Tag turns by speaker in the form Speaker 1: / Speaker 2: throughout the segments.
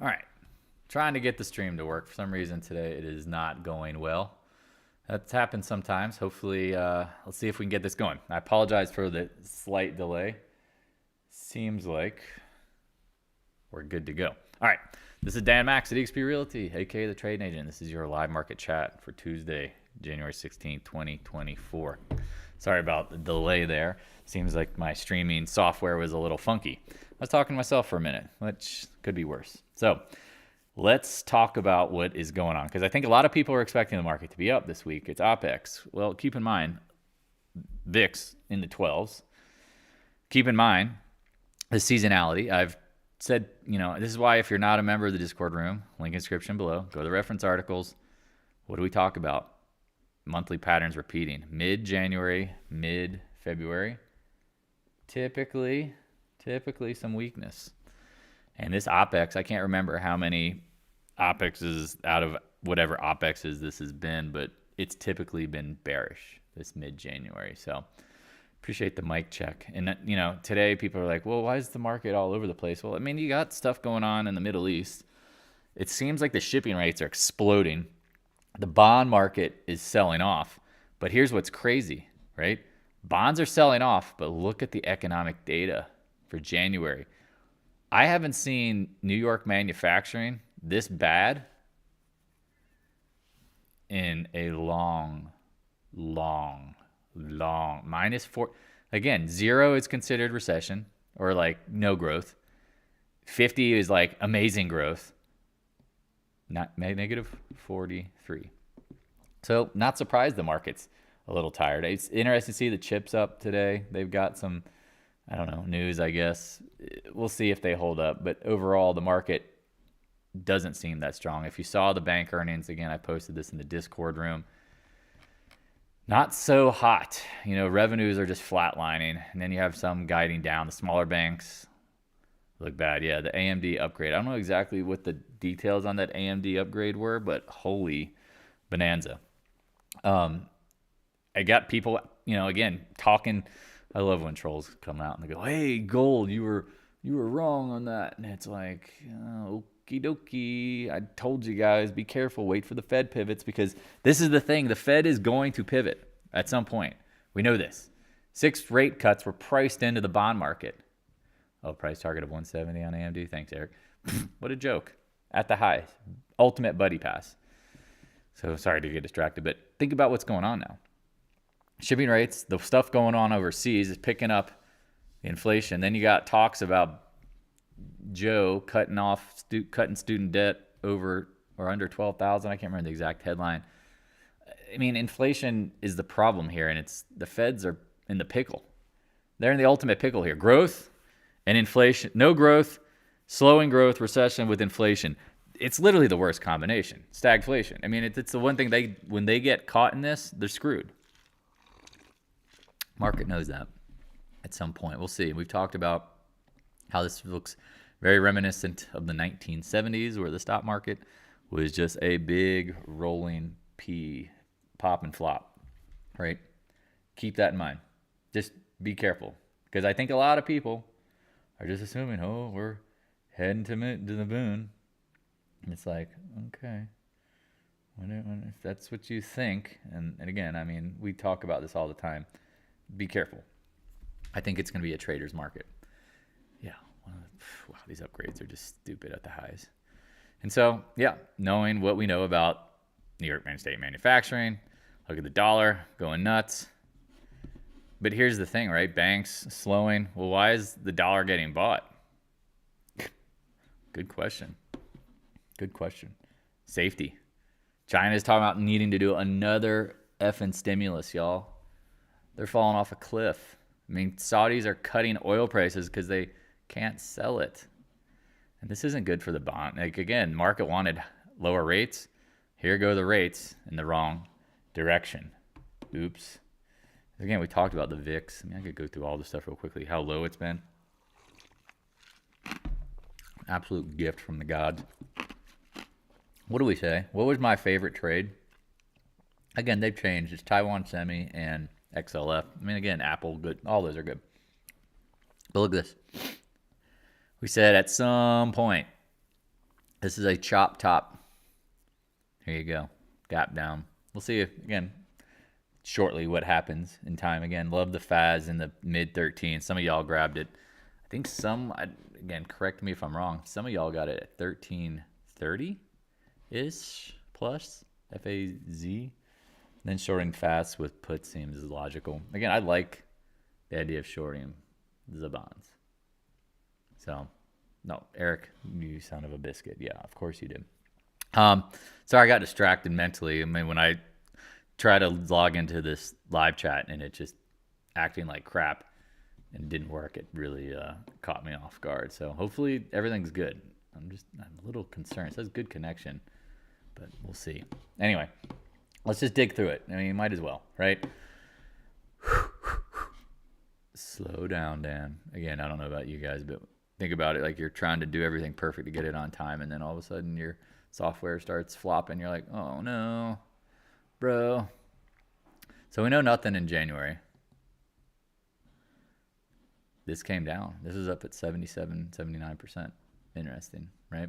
Speaker 1: All right. Trying to get the stream to work. For some reason today it is not going well. That's happened sometimes. Hopefully, let's see if we can get this going. I apologize for the slight delay. Seems like we're good to go. All right. This is Dan Max at eXp Realty, aka the Trading Agent. This is your live market chat for Tuesday, January 16th, 2024. Sorry about the delay there. Seems like my streaming software was a little funky. I was talking to myself for a minute, which could be worse. So let's talk about what is going on, because I think a lot of people are expecting the market to be up this week. It's OPEX. Well, keep in mind, VIX in the 12s. Keep in mind the seasonality. I've said, this is why if you're not a member of the Discord room, link in description below, go to the reference articles. What do we talk about? Monthly patterns repeating. Mid-January, mid-February. Typically some weakness. And this OPEX, I can't remember how many OPEXs out of whatever OPEXs this has been, but it's typically been bearish this mid-January. So appreciate the mic check. And, today people are like, well, why is the market all over the place? Well, I mean, you got stuff going on in the Middle East. It seems like the shipping rates are exploding. The bond market is selling off. But here's what's crazy, right? Bonds are selling off, but look at the economic data for January. I haven't seen New York manufacturing this bad in a long -4. Again, 0 is considered recession or like no growth. 50 is like amazing growth. Not -43. So not surprised the market's a little tired. It's interesting to see the chips up today. They've got some, news, I guess. We'll see if they hold up. But overall, the market doesn't seem that strong. If you saw the bank earnings, again, I posted this in the Discord room. Not so hot. Revenues are just flatlining. And then you have some guiding down. The smaller banks look bad. Yeah, the AMD upgrade. I don't know exactly what the details on that AMD upgrade were, but holy bonanza. I got people, again, talking. I love when trolls come out and they go, hey, gold, you were wrong on that. And it's like, okie dokie. I told you guys, be careful. Wait for the Fed pivots, because this is the thing. The Fed is going to pivot at some point. We know this. 6 rate cuts were priced into the bond market. Oh, price target of 170 on AMD. Thanks, Eric. What a joke. At the high. Ultimate buddy pass. So sorry to get distracted, but think about what's going on now. Shipping rates, the stuff going on overseas is picking up inflation. Then you got talks about Joe cutting student debt over or under 12,000. I can't remember the exact headline. I mean, inflation is the problem here, and it's the Feds are in the pickle. They're in the ultimate pickle here. Growth and inflation. No growth, slowing growth, recession with inflation. It's literally the worst combination. Stagflation. I mean, it's the one thing when they get caught in this, they're screwed. Market knows that at some point. We'll see. We've talked about how this looks very reminiscent of the 1970s, where the stock market was just a big rolling pop and flop, right? Keep that in mind. Just be careful, because I think a lot of people are just assuming, we're heading to the moon. And it's like, okay, if that's what you think, and again, I mean, we talk about this all the time. Be careful. I think it's going to be a trader's market. Yeah. Wow, these upgrades are just stupid at the highs. And so, yeah, knowing what we know about New York State manufacturing, look at the dollar going nuts. But here's the thing, right? Banks slowing. Well, why is the dollar getting bought? Good question. Safety. China's talking about needing to do another effing stimulus, y'all. They're falling off a cliff. I mean, Saudis are cutting oil prices because they can't sell it. And this isn't good for the bond. Like, again, market wanted lower rates. Here go the rates in the wrong direction. Oops. Again, we talked about the VIX. I mean, I could go through all this stuff real quickly. How low it's been. Absolute gift from the gods. What do we say? What was my favorite trade? Again, they've changed. It's Taiwan Semi and XLF. I mean, again, Apple, good. All those are good. But look at this. We said at some point This is a chop top. Here you go. Gap down. We'll see again shortly what happens in time. Again, love the FAS in the mid 13. Some of y'all grabbed it. I think again, correct me if I'm wrong. Some of y'all got it at 1330-ish plus FAZ. Then shorting fast with put seems logical. Again, I like the idea of shorting the bonds. So, no, Eric, you son of a biscuit. Yeah, of course you did. Sorry, I got distracted mentally. I mean, when I try to log into this live chat and it just acting like crap and didn't work, it really caught me off guard. So hopefully everything's good. I'm a little concerned. It says good connection, but we'll see. Anyway, let's just dig through it. I mean, you might as well, right? Slow down, Dan. Again, I don't know about you guys, but think about it like you're trying to do everything perfect to get it on time, and then all of a sudden your software starts flopping. You're like, oh no, bro. So we know nothing in January. This came down. This is up at 77, 79%. Interesting, right?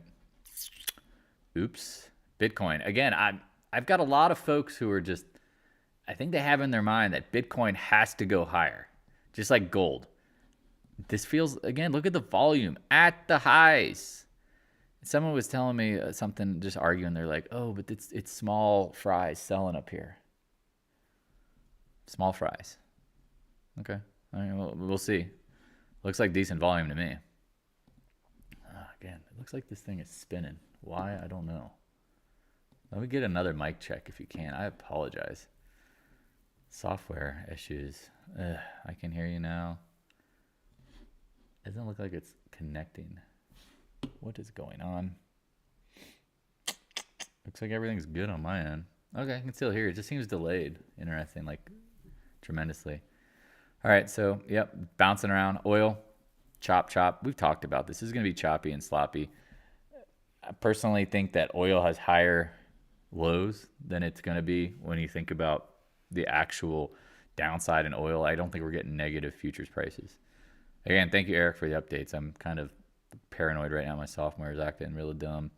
Speaker 1: Oops. Bitcoin. Again, I've got a lot of folks who are just, I think they have in their mind that Bitcoin has to go higher, just like gold. This feels, again, look at the volume at the highs. Someone was telling me something, just arguing. They're like, oh, but it's small fries selling up here. Small fries. Okay. I mean, we'll see. Looks like decent volume to me. Again, it looks like this thing is spinning. Why? I don't know. Let me get another mic check if you can. I apologize. Software issues. I can hear you now. Doesn't look like it's connecting. What is going on? Looks like everything's good on my end. Okay, I can still hear it. It just seems delayed. Interesting, like tremendously. All right, so, yep, bouncing around. Oil, chop. We've talked about this. This is going to be choppy and sloppy. I personally think that oil has higher lows than it's going to be when you think about the actual downside in oil. I don't think we're getting negative futures prices. Again, thank you, Eric, for the updates. I'm kind of paranoid right now. My software is acting really dumb.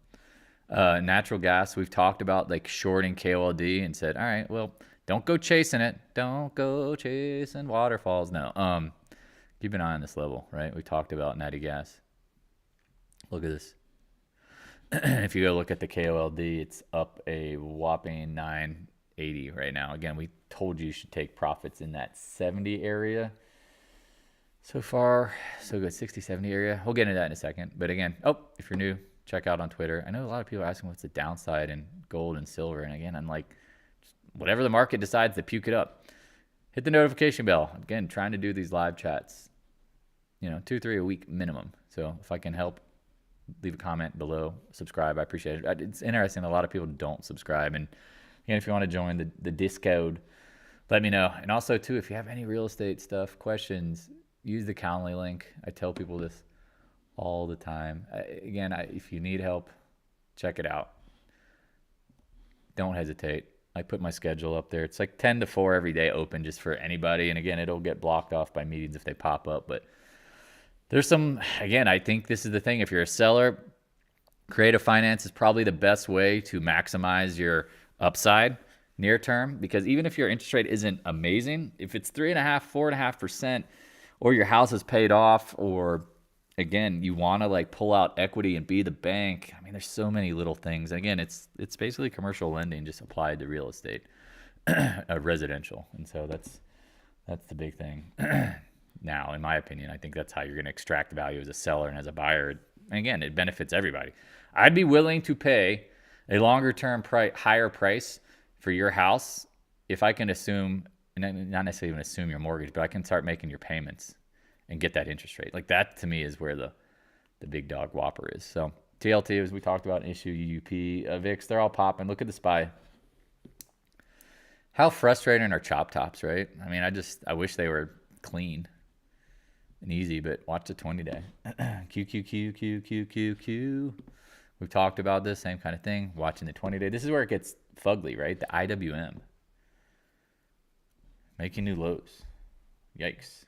Speaker 1: Natural gas, we've talked about like shorting KOLD and said, all right, well, don't go chasing it. Don't go chasing waterfalls. No. Keep an eye on this level, right? We talked about natty gas. Look at this. If you go look at the KOLD, it's up a whopping 980 right now. Again, we told you should take profits in that 70 area. So far, so good. 60, 70 area. We'll get into that in a second. But again, if you're new, check out on Twitter. I know a lot of people are asking what's the downside in gold and silver. And again, I'm like, whatever the market decides to puke it up, hit the notification bell. Again, trying to do these live chats, 2-3 a week minimum. So if I can help, leave a comment below, subscribe. I appreciate it. It's interesting. A lot of people don't subscribe. And again, if you want to join the Discord, let me know. And also, too, if you have any real estate stuff, questions, use the Coulling link. I tell people this all the time. If you need help, check it out. Don't hesitate. I put my schedule up there. It's like 10 to 4 every day open just for anybody. And again, it'll get blocked off by meetings if they pop up. But there's I think this is the thing. If you're a seller, creative finance is probably the best way to maximize your upside near term. Because even if your interest rate isn't amazing, if it's 3.5%, 4.5%, or your house is paid off, or again, you want to like pull out equity and be the bank. I mean, there's so many little things. Again, it's basically commercial lending just applied to real estate, residential. And so that's the big thing. Now, in my opinion, I think that's how you're going to extract value as a seller and as a buyer. And again, it benefits everybody. I'd be willing to pay a longer term higher price for your house if I can assume, not necessarily even assume your mortgage, but I can start making your payments and get that interest rate. Like that to me is where the big dog whopper is. So TLT, as we talked about, issue UUP, VIX, they're all popping. Look at the SPY. How frustrating are chop tops, right? I mean, I wish they were clean and easy, but watch the 20-day. QQQQQQQ. We've talked about this, same kind of thing. Watching the 20-day. This is where it gets fugly, right? The IWM. Making new lows. Yikes.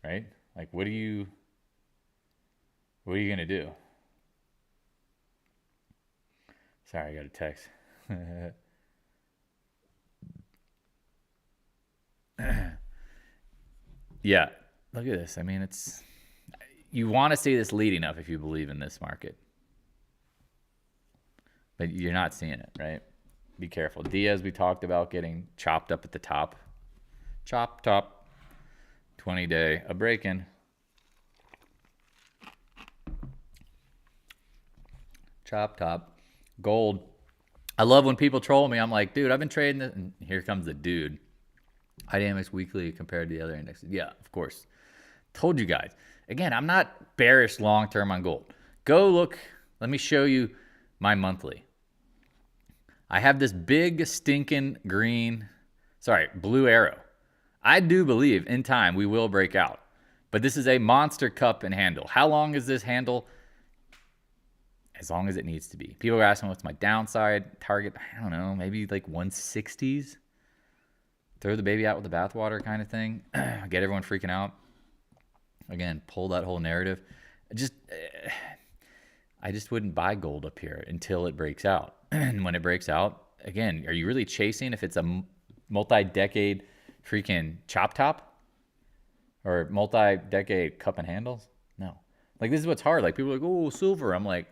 Speaker 1: Right? Like, what are you going to do? Sorry, I got a text. Yeah, look at this. I mean, you want to see this leading up if you believe in this market, but you're not seeing it, right? Be careful. Diaz, we talked about getting chopped up at the top. Chop top. 20-day a break-in. Chop top. Gold. I love when people troll me. I'm like, dude, I've been trading this. And here comes the dude. Dynamics weekly compared to the other indexes. Yeah, of course. Told you guys. Again, I'm not bearish long-term on gold. Go look. Let me show you my monthly. I have this big stinking blue arrow. I do believe in time we will break out. But this is a monster cup and handle. How long is this handle? As long as it needs to be. People are asking what's my downside target. I don't know, maybe like 160s. Throw the baby out with the bathwater kind of thing. Get everyone freaking out. Again, pull that whole narrative. I just wouldn't buy gold up here until it breaks out. And when it breaks out, again, are you really chasing if it's a multi-decade freaking chop top? Or multi-decade cup and handles? No. Like, this is what's hard. Like, people are like, oh, silver. I'm like,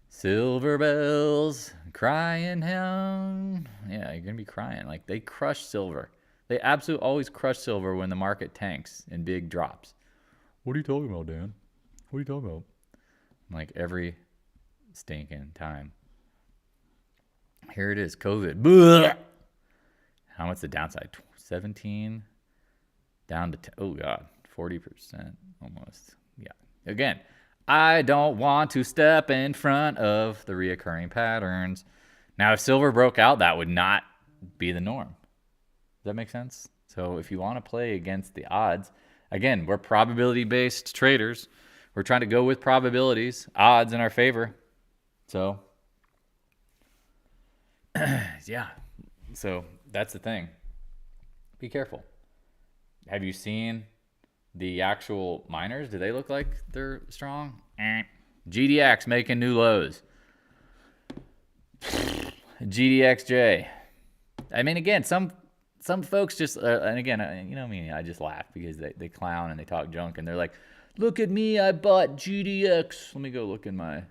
Speaker 1: silver bells, crying down. Yeah, you're going to be crying. Like, they crush silver. They absolutely always crush silver when the market tanks in big drops. What are you talking about, Dan? What are you talking about? Like, every stinking time. Here it is, COVID. Blah! How much the downside? 17 down to 10. Oh, God, 40% almost. Yeah. Again, I don't want to step in front of the reoccurring patterns. Now, if silver broke out, that would not be the norm. Does that make sense? So if you want to play against the odds, again, we're probability-based traders. We're trying to go with probabilities, odds in our favor. So, yeah. So that's the thing. Be careful. Have you seen the actual miners? Do they look like they're strong? GDX making new lows. GDXJ. I mean, again, some folks just, and again, you know me, I just laugh because they clown and they talk junk and they're like, look at me, I bought GDX. Let me go look in my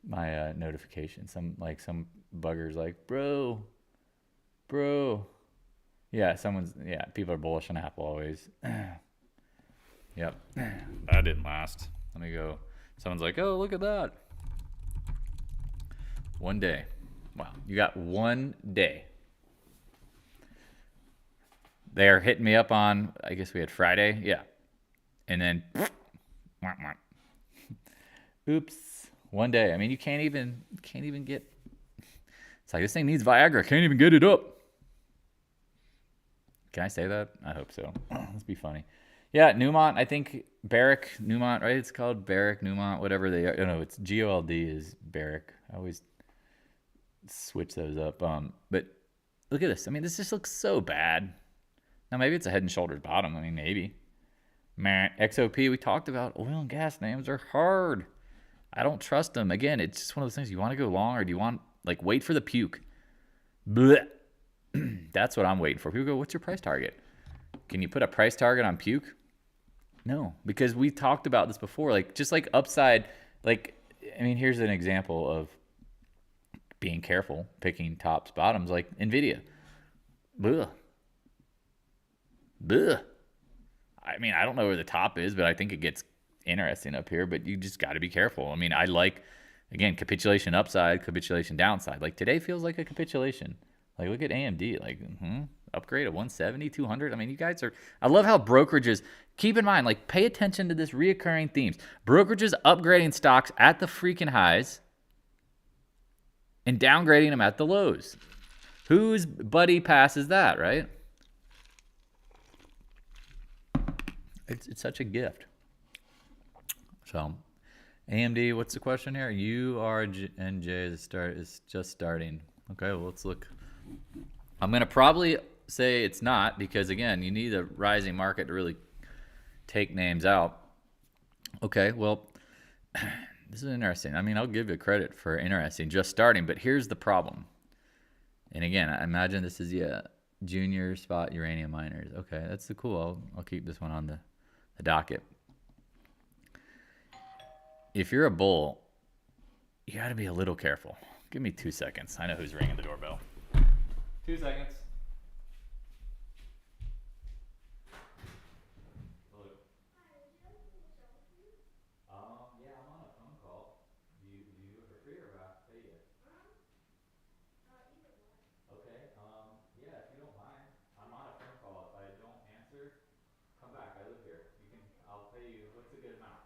Speaker 1: notifications. Some buggers like, bro. Yeah, people are bullish on Apple always. Yep. That didn't last. Let me go. Someone's like, oh, look at that. One day. Wow. You got one day. They're hitting me up on, I guess we had Friday. Yeah. And then, oops. One day. I mean, you can't even get, it's like, this thing needs Viagra. Can't even get it up. Can I say that? I hope so. Let's be funny. Yeah, Newmont, I think Barrick, Newmont, right? It's called Barrick, Newmont, whatever they are. No, it's GOLD is Barrick. I always switch those up. But look at this. I mean, this just looks so bad. Now, maybe it's a head and shoulders bottom. I mean, maybe. Man, XOP, we talked about oil and gas names are hard. I don't trust them. Again, it's just one of those things. You want to go long or do you want, like, wait for the puke? Blech. That's what I'm waiting for. People go, what's your price target? Can you put a price target on puke? No, because we talked about this before. Like, just like upside, like, I mean, here's an example of being careful, picking tops, bottoms, like NVIDIA. Blech. Blech. I mean, I don't know where the top is, but I think it gets interesting up here, but you just got to be careful. I mean, I like, again, capitulation upside, capitulation downside. Like, today feels like a capitulation. Like, look at AMD, like, upgrade at 170, 200. I mean, you guys are, I love how brokerages, keep in mind, like, pay attention to this reoccurring themes. Brokerages upgrading stocks at the freaking highs and downgrading them at the lows. Whose buddy passes that, right? It's such a gift. So, AMD, what's the question here? URNJ is just starting. Okay, well, let's look. I'm going to probably say it's not because, again, you need a rising market to really take names out. Okay, well, This is interesting. I mean, I'll give you credit for interesting, just starting, but here's the problem. And again, I imagine this is, junior spot uranium miners. Okay, that's the cool. I'll keep this one on the docket. If you're a bull, you got to be a little careful. Give me 2 seconds. I know who's ringing the doorbell. 2 seconds. Yeah, I'm on a phone call. Do you for free or I pay you? Okay. Yeah, if you don't mind, I'm on a phone call. If I don't answer, come back. I live here. I'll pay you. What's a good amount?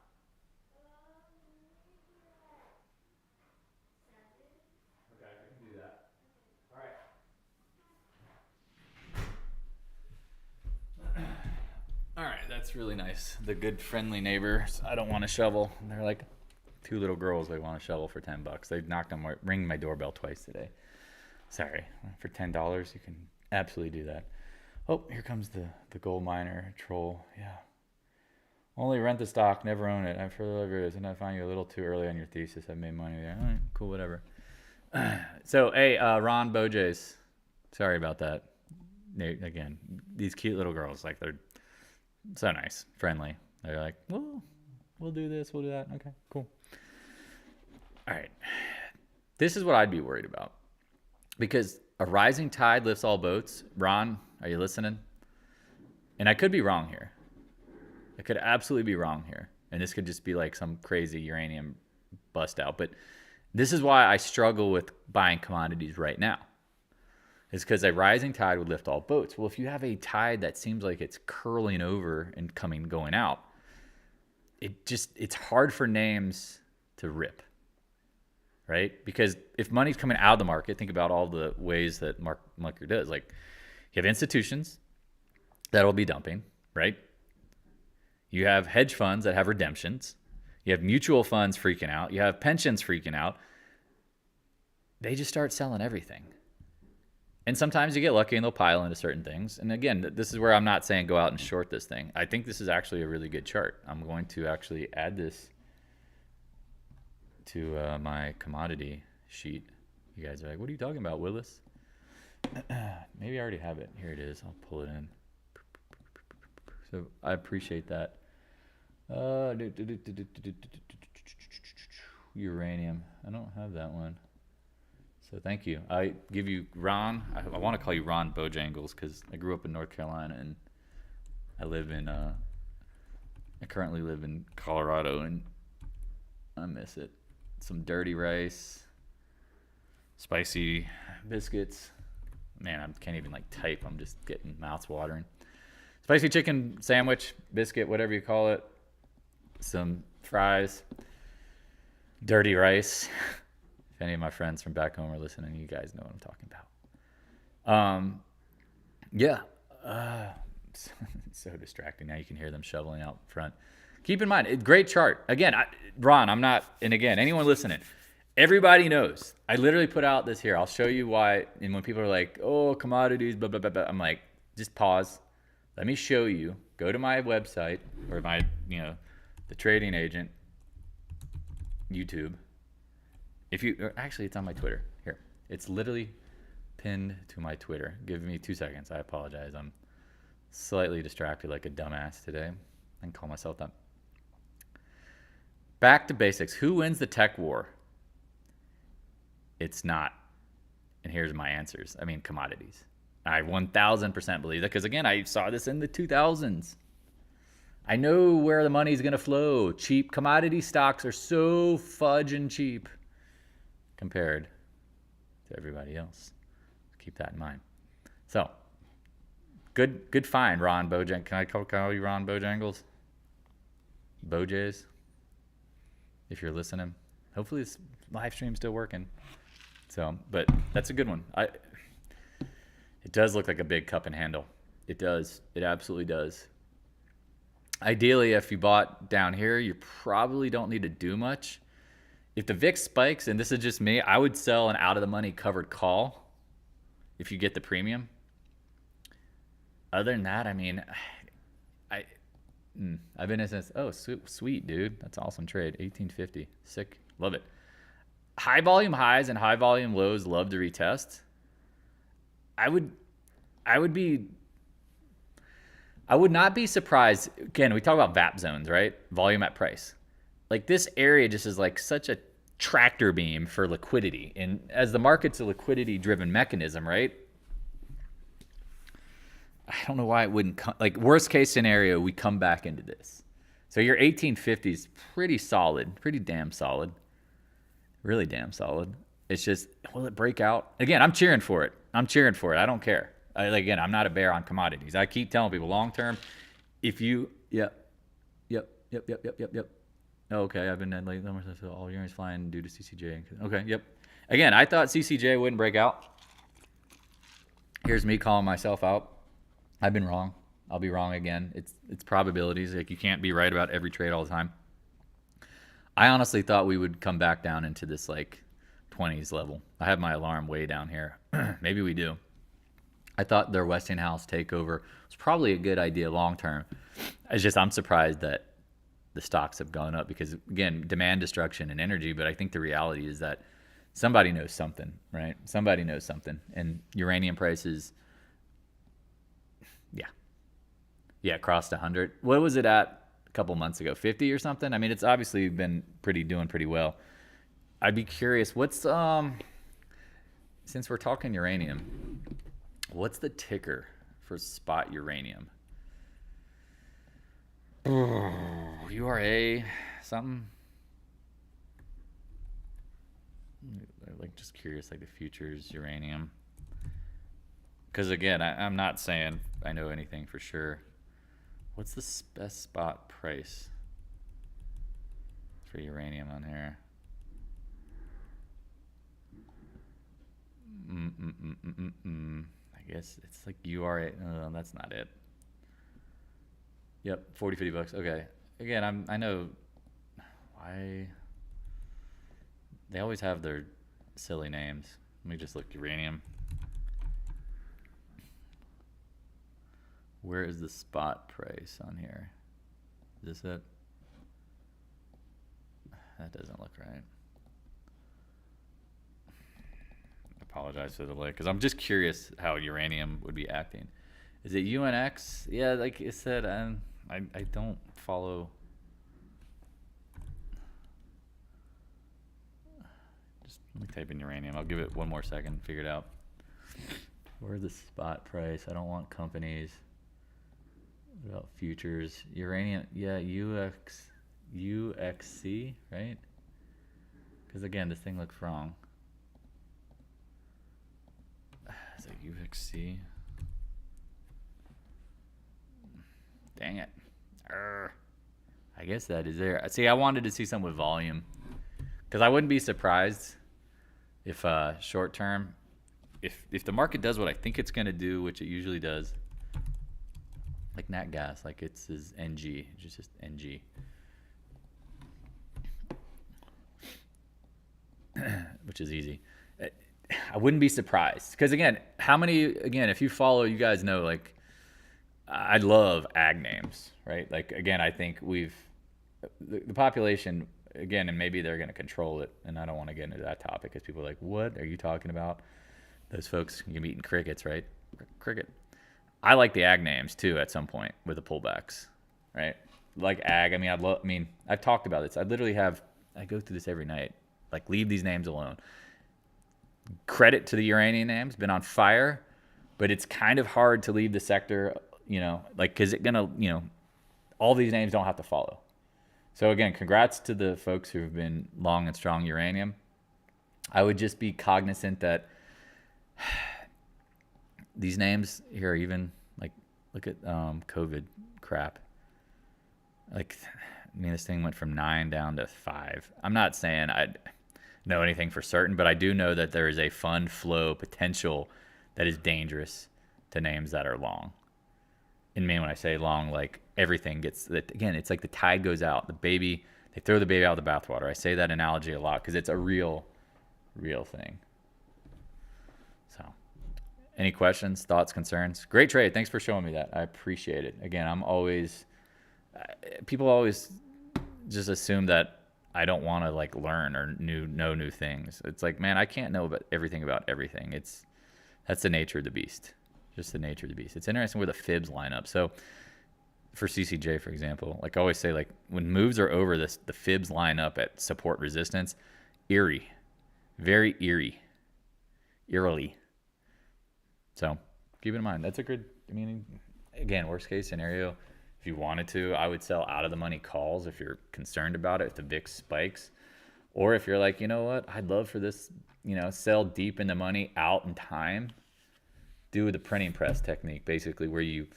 Speaker 1: Okay, I can do that. All right. All right, that's really nice. The good friendly neighbors. I don't want to shovel. And they're like 2 little girls. They want to shovel for $10. They knocked on ring my doorbell twice today. Sorry, for $10 you can absolutely do that. Oh, here comes the gold miner troll. Yeah. Only rent the stock, never own it. I further love yours, and I find you a little too early on your thesis. I made money there. All right, cool, whatever. So, hey, Ron Bojays. Sorry about that. Again, these cute little girls, like they're so nice, friendly. They're like, well, we'll do this, we'll do that. Okay, cool. All right. This is what I'd be worried about. Because a rising tide lifts all boats. Ron, are you listening? And I could be wrong here. I could absolutely be wrong here. And this could just be like some crazy uranium bust out. But this is why I struggle with buying commodities right now. It's because a rising tide would lift all boats. Well, if you have a tide that seems like it's curling over and going out, it's hard for names to rip. Right? Because if money's coming out of the market, think about all the ways that market does. Like, you have institutions that will be dumping, right? You have hedge funds that have redemptions. You have mutual funds freaking out. You have pensions freaking out. They just start selling everything. And sometimes you get lucky and they'll pile into certain things. And again, this is where I'm not saying go out and short this thing. I think this is actually a really good chart. I'm going to actually add this to my commodity sheet. You guys are like, what are you talking about, Willis? Maybe I already have it. Here it is. I'll pull it in. So I appreciate that. Uranium. I don't have that one. So thank you. I give you Ron. I want to call you Ron Bojangles because I grew up in North Carolina and I currently live in Colorado and I miss it. Some dirty rice, spicy biscuits. Man, I can't even like type. I'm just getting mouths watering. Spicy chicken sandwich, biscuit, whatever you call it. Some fries, dirty rice. If any of my friends from back home are listening, you guys know what I'm talking about. So distracting. Now you can hear them shoveling out front. Keep in mind, great chart. Again, Ron, I'm not, and again, anyone listening, everybody knows. I literally put out this here. I'll show you why. And when people are like, oh, commodities, blah, blah, blah, blah, I'm like, just pause. Let me show you. Go to my website or my, the trading agent, YouTube. Actually, it's on my Twitter. Here. It's literally pinned to my Twitter. Give me 2 seconds. I apologize. I'm slightly distracted like a dumbass today. I can call myself that. Back to basics. Who wins the tech war? It's not. And here's my answers. I mean, commodities. I 1000% believe that because, again, I saw this in the 2000s. I know where the money's going to flow. Cheap commodity stocks are so fudging cheap compared to everybody else. Keep that in mind. So, good find, Ron Bojangles. Can I call you Ron Bojangles? Bojays? If you're listening. Hopefully this live stream's still working. So, but that's a good one. It does look like a big cup and handle. It does. It absolutely does. Ideally, if you bought down here, you probably don't need to do much. If the VIX spikes, and this is just me, I would sell an out-of-the-money covered call if you get the premium. Other than that, I mean, I've been in since, sweet, dude. That's an awesome trade. 1850. Sick. Love it. High volume highs and high volume lows love to retest. I would not be surprised. Again, we talk about VAP zones, right? Volume at price. Like this area just is like such a tractor beam for liquidity. And as the market's a liquidity driven mechanism, right? I don't know why it wouldn't come. Like worst case scenario, we come back into this. So your 1850 is pretty solid, pretty damn solid. Really damn solid. It's just, will it break out? Again, I'm cheering for it. I don't care. Again, I'm not a bear on commodities. I keep telling people long term, if you, yep. Okay, I've been late. All earnings flying due to CCJ. Okay, yep. Again, I thought CCJ wouldn't break out. Here's me calling myself out. I've been wrong. I'll be wrong again. It's probabilities. Like you can't be right about every trade all the time. I honestly thought we would come back down into this like 20s level. I have my alarm way down here. Maybe we do. I thought their Westinghouse takeover was probably a good idea long term. It's just I'm surprised that the stocks have gone up because, again, demand destruction and energy. But I think the reality is that somebody knows something, right? Somebody knows something. And uranium prices, yeah, crossed 100. What was it at a couple months ago? 50 or something? I mean, it's obviously been doing pretty well. I'd be curious, what's since we're talking uranium, what's the ticker for spot uranium? URA something? Like just curious, like the futures uranium. Because again, I'm not saying I know anything for sure. What's the best spot price for uranium on here? I guess it's like URA. No, that's not it. Yep, 40, 50 bucks. Okay. Again, I know why they always have their silly names. Let me just look uranium. Where is the spot price on here? Is this it? That doesn't look right. I apologize for the delay because I'm just curious how uranium would be acting. Is it UNX? Yeah, like I said, I don't follow. Just let me type in uranium. I'll give it one more second. Figure it out. Where's the spot price? I don't want companies. What about futures? Uranium, yeah, UXC, right? Because again, this thing looks wrong. Is it UXC? Dang it. I guess that is there. See, I wanted to see something with volume. Because I wouldn't be surprised if short term, if the market does what I think it's going to do, which it usually does, like nat gas, like it's NG, just NG. Which is easy. I wouldn't be surprised. Because again, if you follow, you guys know, like, I love ag names, right? Like, again, I think the population, again, and maybe they're going to control it, and I don't want to get into that topic because people are like, what are you talking about? Those folks, you're eating crickets, right? Cricket. I like the ag names, too, at some point with the pullbacks, right? Like ag, I've talked about this. I go through this every night. Like, leave these names alone. Credit to the uranium names, been on fire, but it's kind of hard to leave the sector, because all these names don't have to follow. So again, congrats to the folks who have been long and strong uranium. I would just be cognizant that these names here are even, like, look at COVID crap. Like, this thing went from 9 down to 5. I'm not saying I know anything for certain, but I do know that there is a fund flow potential that is dangerous to names that are long. And when I say long, like everything gets, again, it's like the tide goes out. They throw the baby out of the bathwater. I say that analogy a lot because it's a real thing. So, any questions, thoughts, concerns? Great trade. Thanks for showing me that. I appreciate it. Again, people always just assume that I don't want to like learn or know new things. It's like, man, I can't know about everything. That's the nature of the beast. Just the nature of the beast. It's interesting where the fibs line up. So for CCJ, for example, like I always say, like when moves are over this, the fibs line up at support resistance. Eerie, very eerily. So keep it in mind. That's a good, I mean, again, worst case scenario, if you wanted to, I would sell out of the money calls if you're concerned about it, if the VIX spikes. Or if you're like, you know what, I'd love for this, sell deep in the money out in time. Do the printing press technique, basically, where you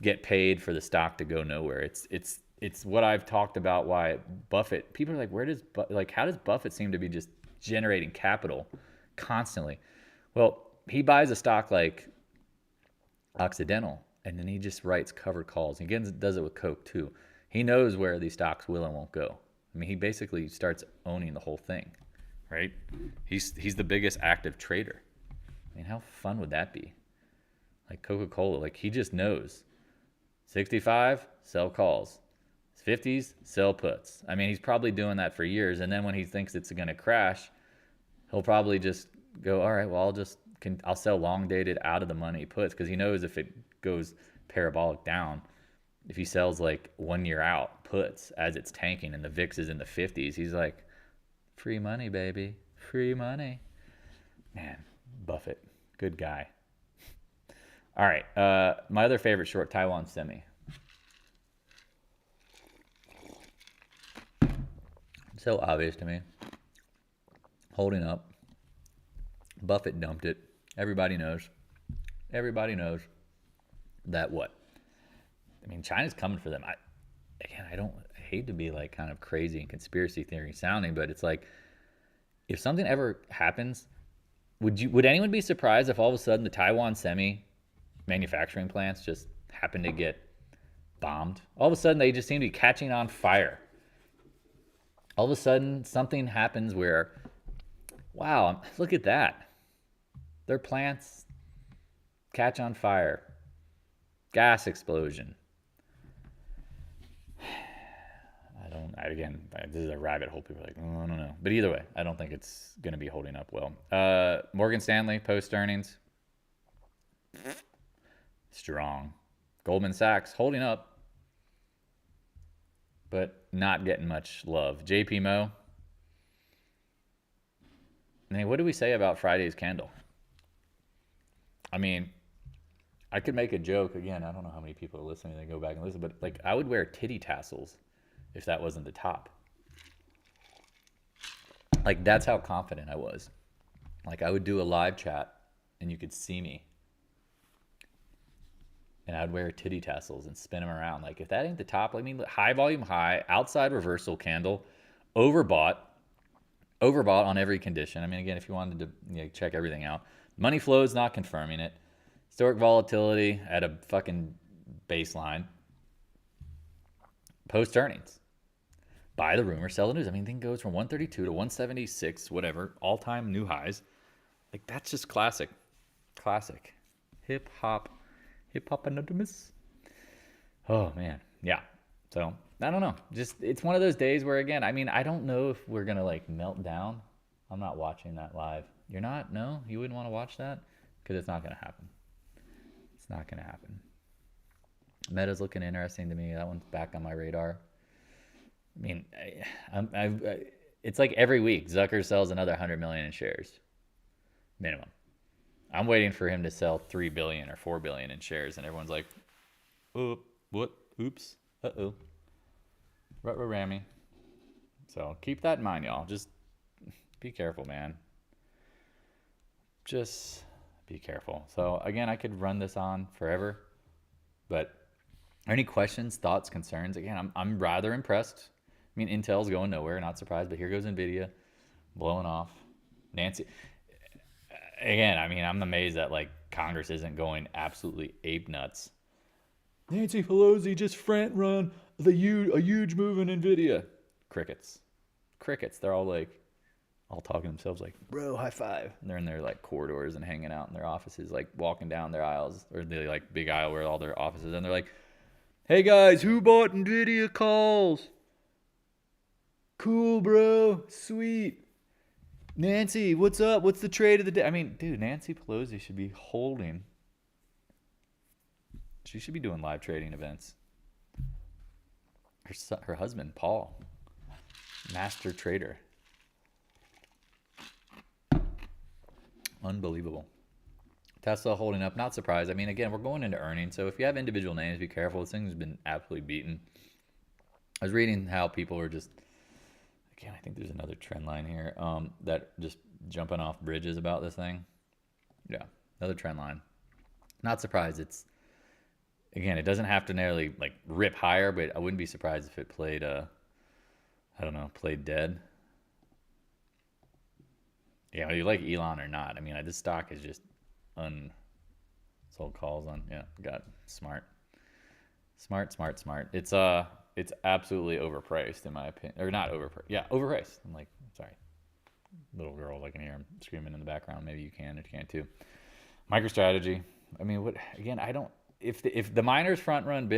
Speaker 1: get paid for the stock to go nowhere. It's what I've talked about. Why Buffett? People are like, how does Buffett seem to be just generating capital constantly? Well, he buys a stock like Occidental, and then he just writes covered calls. He again does it with Coke too. He knows where these stocks will and won't go. I mean, he basically starts owning the whole thing, right? He's the biggest active trader. I mean, how fun would that be? Like Coca-Cola, like he just knows. 65, sell calls. 50s, sell puts. I mean, he's probably doing that for years. And then when he thinks it's going to crash, he'll probably just go, all right, well, I'll sell long dated out of the money puts, because he knows if it goes parabolic down, if he sells like 1 year out puts as it's tanking and the VIX is in the 50s, he's like, free money, baby, free money. Man, Buffett, good guy. All right, my other favorite short, Taiwan Semi. So obvious to me. Holding up. Buffett dumped it. Everybody knows. Everybody knows that what? I mean, China's coming for them. I hate to be like kind of crazy and conspiracy theory sounding, but it's like, if something ever happens, would anyone be surprised if all of a sudden the Taiwan Semi manufacturing plants just happen to get bombed? All of a sudden they just seem to be catching on fire. All of a sudden something happens where, wow, look at that. Their plants catch on fire. Gas explosion. This is a rabbit hole. People are like, oh, I don't know. But either way, I don't think it's going to be holding up well. Morgan Stanley, post earnings. Strong. Goldman Sachs, holding up, but not getting much love. JP Mo. I mean, what do we say about Friday's candle? I mean, I could make a joke. Again, I don't know how many people are listening. They go back and listen, but like, I would wear titty tassels if that wasn't the top. Like, that's how confident I was. Like, I would do a live chat and you could see me, and I'd wear titty tassels and spin them around. Like, if that ain't the top, I mean, high volume high, outside reversal candle, overbought on every condition. I mean, again, if you wanted to check everything out, money flow is not confirming it. Historic volatility at a fucking baseline. Post earnings. Buy the rumor, sell the news. I mean, thing goes from 132 to 176, whatever, all-time new highs. Like, that's just classic. Classic. Hip-hop anonymous. Oh, man. Yeah. So, I don't know. Just, it's one of those days where, again, I mean, I don't know if we're going to, like, melt down. I'm not watching that live. You're not? No? You wouldn't want to watch that? Because it's not going to happen. It's not going to happen. Meta's looking interesting to me. That one's back on my radar. I mean, it's like every week Zucker sells another 100 million in shares, minimum. I'm waiting for him to sell 3 billion or 4 billion in shares, and everyone's like, "Oh, what? Oops, uh-oh, rammy." So keep that in mind, y'all. Just be careful, man. Just be careful. So again, I could run this on forever, but any questions, thoughts, concerns? Again, I'm rather impressed. I mean, Intel's going nowhere, not surprised, but here goes NVIDIA blowing off. Nancy, again, I mean, I'm amazed that like Congress isn't going absolutely ape nuts. Nancy Pelosi just front run a huge move in NVIDIA. Crickets. They're all talking to themselves like, bro, high five. And they're in their like corridors and hanging out in their offices, like walking down their aisles, or the like big aisle where all their offices, and they're like, hey guys, who bought NVIDIA calls? Cool, bro. Sweet. Nancy, what's up? What's the trade of the day? I mean, dude, Nancy Pelosi should be holding. She should be doing live trading events. Her husband, Paul, master trader. Unbelievable. Tesla holding up. Not surprised. I mean, again, we're going into earnings. So if you have individual names, be careful. This thing's been absolutely beaten. I was reading how people are just, again, I think there's another trend line here, that just jumping off bridges about this thing. Yeah, another trend line. Not surprised. It's, again, it doesn't have to nearly like rip higher, but I wouldn't be surprised if it played, I don't know, played dead. Yeah, whether you like Elon or not. I mean, this stock is just sold calls on. Yeah, got it. Smart. It's absolutely overpriced in my opinion, or not overpriced. Yeah, overpriced. I'm like, sorry, little girl. I can hear him screaming in the background. Maybe you can, if you can too. MicroStrategy. I mean, what again? I don't. If the miners front run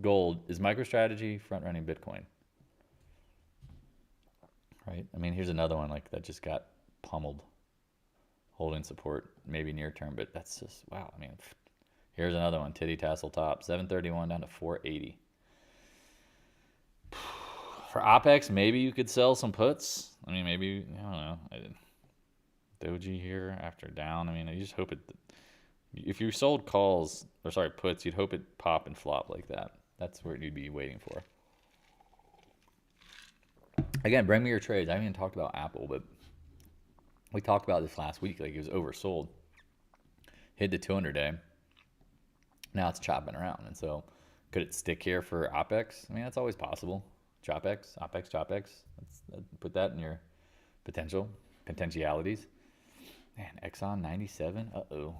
Speaker 1: gold, is MicroStrategy front running Bitcoin? Right. I mean, here's another one like that just got pummeled, holding support maybe near term, but that's just wow. I mean, here's another one, titty tassel top, 731 down to 480. For OPEX, maybe you could sell some puts. I mean, maybe, I don't know. Doji here after down. I mean, I just hope it. If you sold calls, or sorry, puts, you'd hope it pop and flop like that. That's what you'd be waiting for. Again, bring me your trades. I haven't even talked about Apple, but we talked about this last week. Like, it was oversold. Hit the 200-day. Now it's chopping around. And so could it stick here for OPEX? I mean, that's always possible. OPEX. Let's put that in your potentialities. Man, Exxon 97. Uh-oh.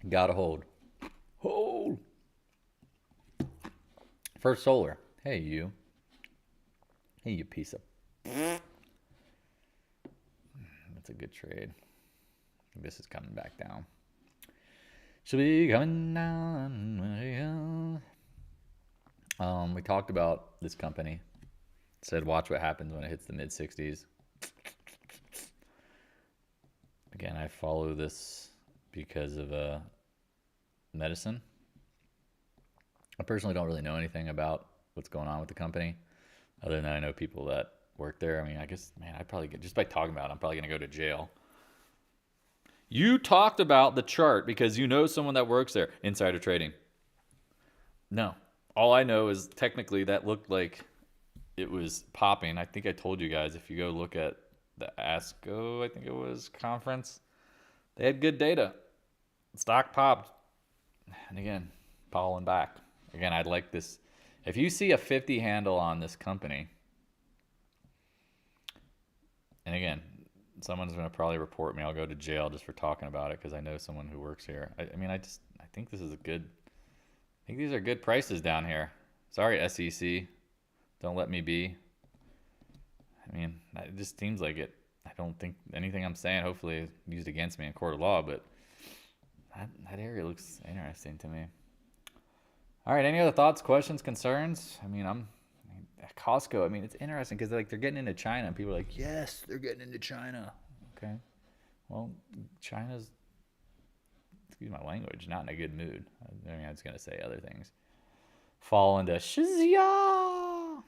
Speaker 1: Gotta hold. Hold. First Solar. Hey, you. Hey, you piece of. That's a good trade. This is coming back down. Should be coming down. We talked about this company. Said watch what happens when it hits the mid 60s. Again, I follow this because of medicine. I personally don't really know anything about what's going on with the company, other than I know people that work there. I mean, I guess, man, I'd probably get, just by talking about it, I'm probably going to go to jail. You talked about the chart because you know someone that works there. Insider trading. No. All I know is technically that looked like it was popping. I think I told you guys, if you go look at the ASCO, I think it was, conference, they had good data. Stock popped. And again, falling back. Again, I'd like this. If you see a 50 handle on this company, and again, someone's going to probably report me. I'll go to jail just for talking about it because I know someone who works here. I mean, I think this is a good, I think these are good prices down here. Sorry, SEC. Don't let me be. I mean, it just seems like it. I don't think anything I'm saying hopefully is used against me in court of law, but that area looks interesting to me. All right, any other thoughts, questions, concerns? I mean, Costco, I mean, it's interesting because like they're getting into China and people are like, yes, they're getting into China. Okay. Well, China's, excuse my language, not in a good mood. I mean, I was going to say other things. Fall into Shizya.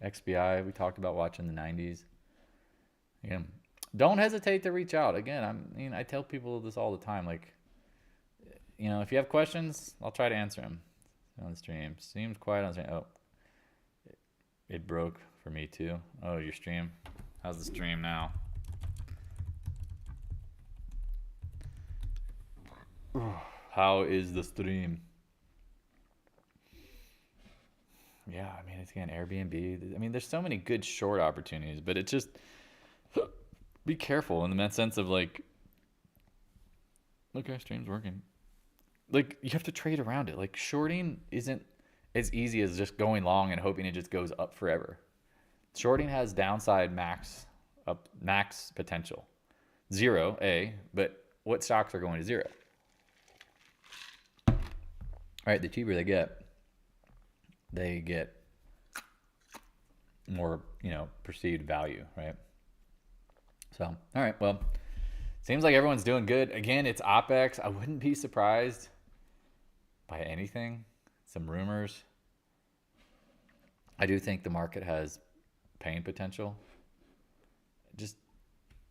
Speaker 1: XBI, we talked about watching the 90s. Again, don't hesitate to reach out. Again, I tell people this all the time. Like, you know, if you have questions, I'll try to answer them on the stream. Seems quiet on the stream. Oh, it broke for me too. Oh, your stream. How's the stream now? How is the stream? Yeah, I mean, it's again Airbnb. I mean, there's so many good short opportunities, but it's just be careful in the sense of like, okay, stream's working. Like, you have to trade around it. Like, shorting isn't as easy as just going long and hoping it just goes up forever. Shorting has downside max potential. 0, but what stocks are going to 0? All right, the cheaper they get, they get more, perceived value, right? So, all right, well, seems like everyone's doing good. Again, it's OPEX. I wouldn't be surprised by anything. Some rumors. I do think the market has pain potential. Just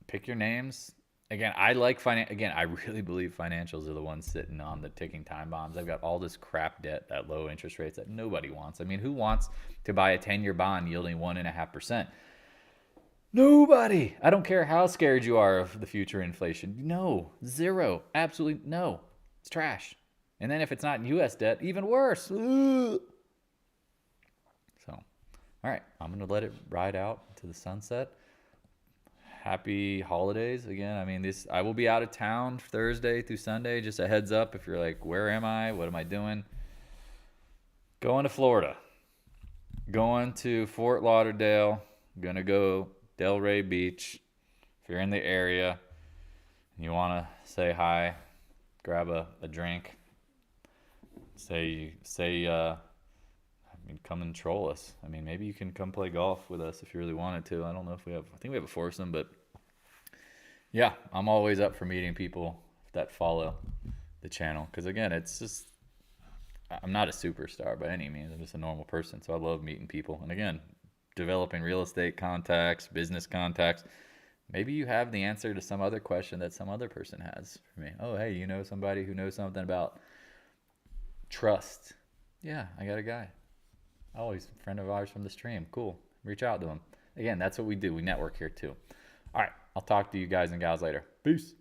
Speaker 1: pick your names. Again, I really believe financials are the ones sitting on the ticking time bombs. They've got all this crap debt at low interest rates that nobody wants. I mean, who wants to buy a 10-year bond yielding 1.5%? Nobody. I don't care how scared you are of the future inflation. No, zero, absolutely no. It's trash. And then if it's not U.S. debt, even worse. Ugh. So, all right, I'm going to let it ride out to the sunset. Happy holidays again. I mean, I will be out of town Thursday through Sunday. Just a heads up if you're like, where am I? What am I doing? Going to Florida. Going to Fort Lauderdale. Gonna go Delray Beach. If you're in the area and you want to say hi, grab a drink. Come and troll us. I mean, maybe you can come play golf with us if you really wanted to. I don't know if I think we have a foursome, but yeah, I'm always up for meeting people that follow the channel. Because again, I'm not a superstar by any means. I'm just a normal person. So I love meeting people. And again, developing real estate contacts, business contacts. Maybe you have the answer to some other question that some other person has for me. Oh, hey, you know somebody who knows something about trust? Yeah, I got a guy. Oh, he's a friend of ours from the stream. Cool. Reach out to him. Again, that's what we do. We network here too. All right. I'll talk to you guys and gals later. Peace.